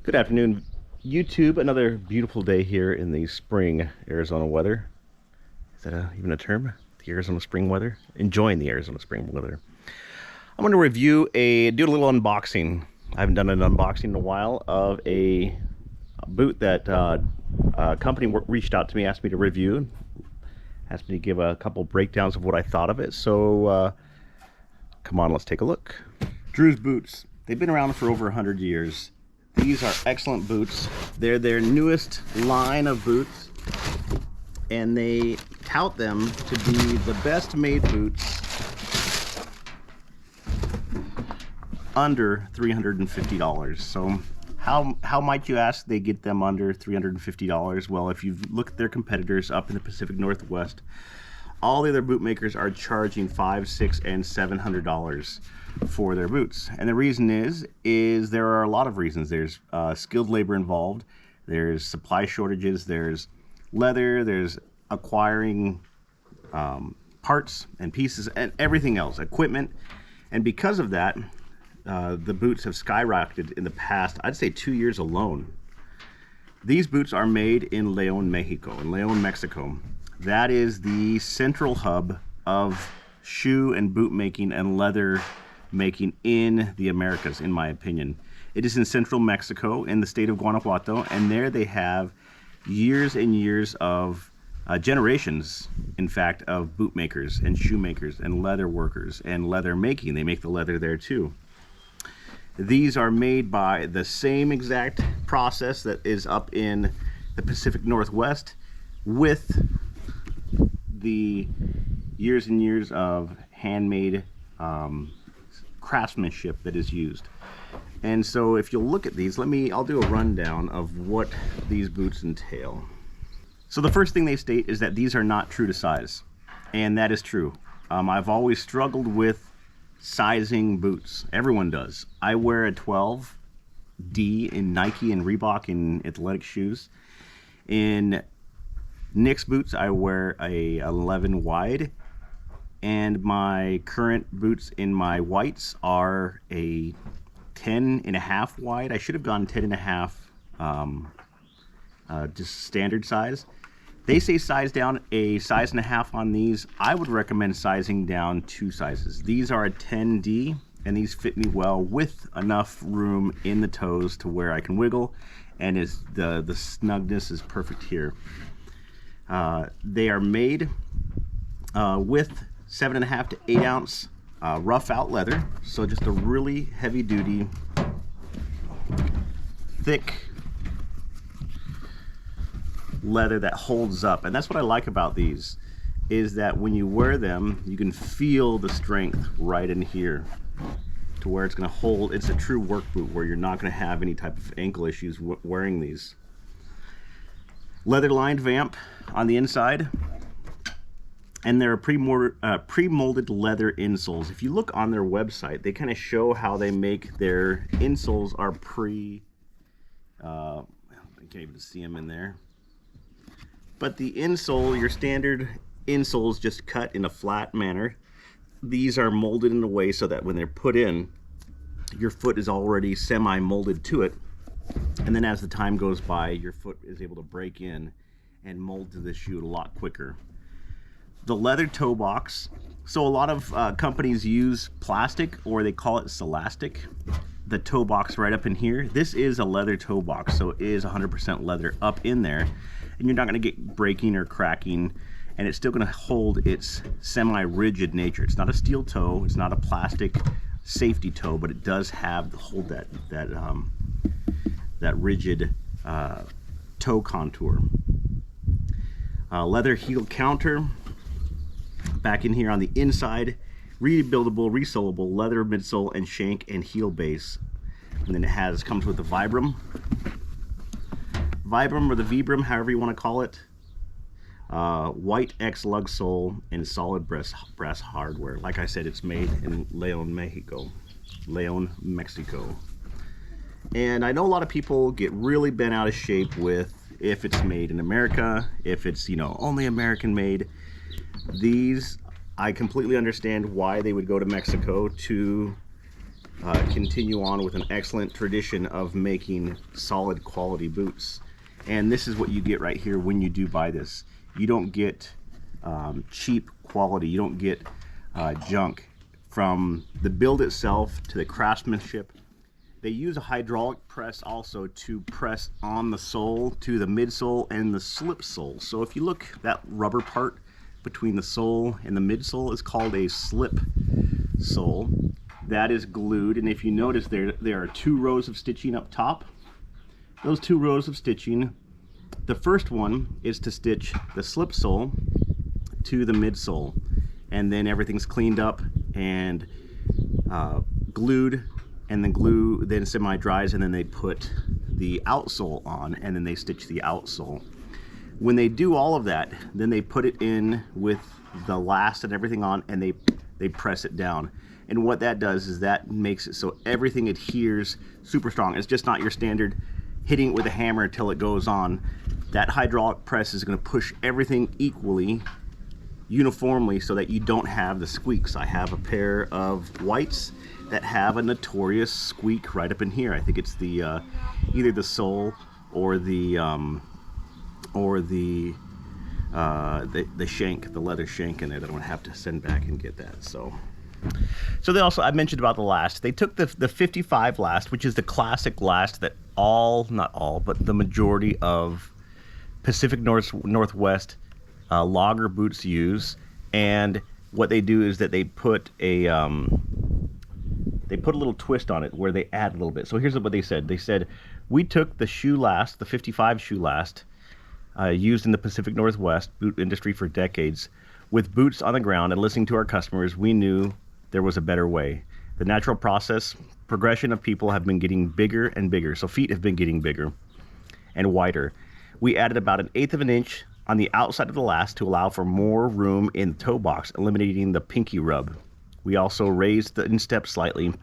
Good afternoon, YouTube. Another beautiful day here in the spring Arizona weather. Is that even a term? The Arizona spring weather? Enjoying the Arizona spring weather. I'm going to do a little unboxing. I haven't done an unboxing in a while of a boot that a company reached out to me, asked me to review, asked me to give a couple breakdowns of what I thought of it. So come on, let's take a look. Drew's boots. They've been around for over 100 years. These are excellent boots. They're their newest line of boots, and they tout them to be the best made boots under $350. So how might you ask they get them under $350? Well, if you look at their competitors up in the Pacific Northwest, all the other boot makers are charging $500, $600, and $700 for their boots. And the reason is there are a lot of reasons. There's skilled labor involved, there's supply shortages, there's leather, there's acquiring parts and pieces and everything else, equipment. And because of that, the boots have skyrocketed in the past, I'd say 2 years alone. These boots are made in Leon, Mexico. That is the central hub of shoe and boot making and leather making in the Americas, in my opinion. It is in central Mexico, in the state of Guanajuato, and there they have years and years of generations, in fact, of boot makers and shoe makers and leather workers and leather making. They make the leather there too. These are made by the same exact process that is up in the Pacific Northwest, with the years and years of handmade craftsmanship that is used. And so if you'll look at these, I'll do a rundown of what these boots entail. So the first thing they state is that these are not true to size, and that is true. I've always struggled with sizing boots. Everyone does. I wear a 12D in Nike and Reebok in athletic shoes. In Nick's boots, I wear a 11 wide, and my current boots in my whites are a 10.5 wide. I should have gone 10.5, just standard size. They say size down a size and a half on these. I would recommend sizing down 2 sizes. These are a 10D, and these fit me well with enough room in the toes to where I can wiggle, and the snugness is perfect here. They are made with 7.5 to 8 ounce rough out leather, so just a really heavy duty, thick leather that holds up. And that's what I like about these, is that when you wear them, you can feel the strength right in here to where it's going to hold. It's a true work boot where you're not going to have any type of ankle issues wearing these. Leather lined vamp on the inside, and they're pre-molded leather insoles. If you look on their website, they kind of show how they make their insoles are I can't even see them in there. But the insole, your standard insoles, just cut in a flat manner. These are molded in a way so that when they're put in, your foot is already semi-molded to it. And then as the time goes by, your foot is able to break in and mold to the shoe a lot quicker. The leather toe box. So a lot of companies use plastic, or they call it celastic. The toe box right up in here, this is a leather toe box, so it is 100% leather up in there, and you're not going to get breaking or cracking, and it's still going to hold its semi-rigid nature. It's not a steel toe, it's not a plastic safety toe, but it does hold that rigid toe contour. Leather heel counter back in here on the inside, rebuildable, resolable leather midsole and shank and heel base. And then it comes with the Vibram or the Vibram, however you want to call it. White X lug sole and solid brass hardware. Like I said, it's made in Leon, Mexico. And I know a lot of people get really bent out of shape with if it's made in America, if it's, only American made. These, I completely understand why they would go to Mexico to continue on with an excellent tradition of making solid quality boots. And this is what you get right here when you do buy this. You don't get cheap quality. You don't get junk. From the build itself to the craftsmanship. They use a hydraulic press also to press on the sole to the midsole and the slip sole. So if you look, that rubber part between the sole and the midsole is called a slip sole. That is glued, and if you notice there are 2 rows of stitching up top. Those 2 rows of stitching, the first one is to stitch the slip sole to the midsole, and then everything's cleaned up and glued, and the glue then semi-dries, and then they put the outsole on, and then they stitch the outsole. When they do all of that, then they put it in with the last and everything on, and they press it down. And what that does is that makes it so everything adheres super strong. It's just not your standard hitting it with a hammer until it goes on. That hydraulic press is going to push everything equally, uniformly, so that you don't have the squeaks. I have a pair of whites that have a notorious squeak right up in here. I think it's the either the sole or the shank, the leather shank in there that I'm gonna have to send back and get that. So they also, I mentioned about the last. They took the 55 last, which is the classic last that not all, but the majority of Pacific Northwest logger boots use, and what they do is that they put a little twist on it where they add a little bit. So here's what they said. They said, we took the shoe last, the 55 shoe last, used in the Pacific Northwest boot industry for decades. With boots on the ground and listening to our customers, we knew there was a better way. The natural progression of people have been getting bigger and bigger. So feet have been getting bigger and wider. We added about 1/8 of an inch on the outside of the last to allow for more room in the toe box, eliminating the pinky rub. We also raised the instep slightly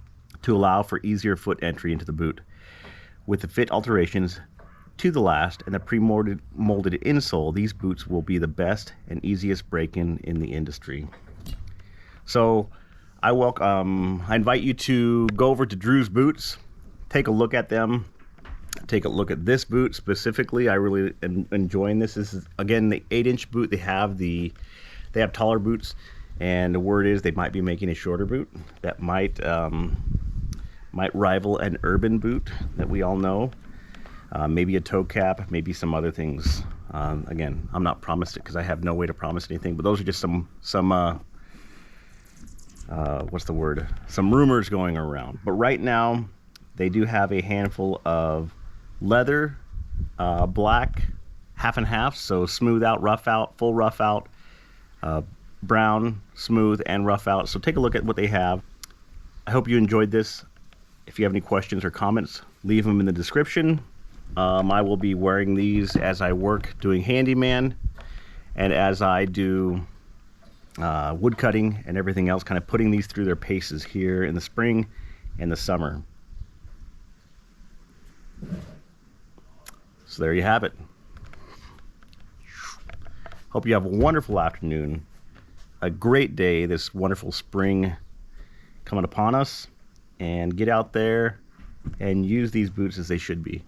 to allow for easier foot entry into the boot. With the fit alterations to the last and the pre-molded insole, these boots will be the best and easiest break-in in the industry. So I invite you to go over to Drew's Boots, take a look at them. Take a look at this boot specifically. I really am enjoying this. This is, again, the 8-inch boot. They have taller boots, and the word is they might be making a shorter boot that might rival an urban boot that we all know. Maybe a toe cap, maybe some other things. Again, I'm not promised it because I have no way to promise anything, but those are just some what's the word? Some rumors going around. But right now, they do have a handful of leather, black, half and half, so smooth out, rough out, full rough out, brown, smooth, and rough out. So take a look at what they have. I hope you enjoyed this. If you have any questions or comments, leave them in the description. I will be wearing these as I work doing handyman, and as I do wood cutting and everything else, kind of putting these through their paces here in the spring and the summer. So there you have it. Hope you have a wonderful afternoon, a great day, this wonderful spring coming upon us, and get out there and use these boots as they should be.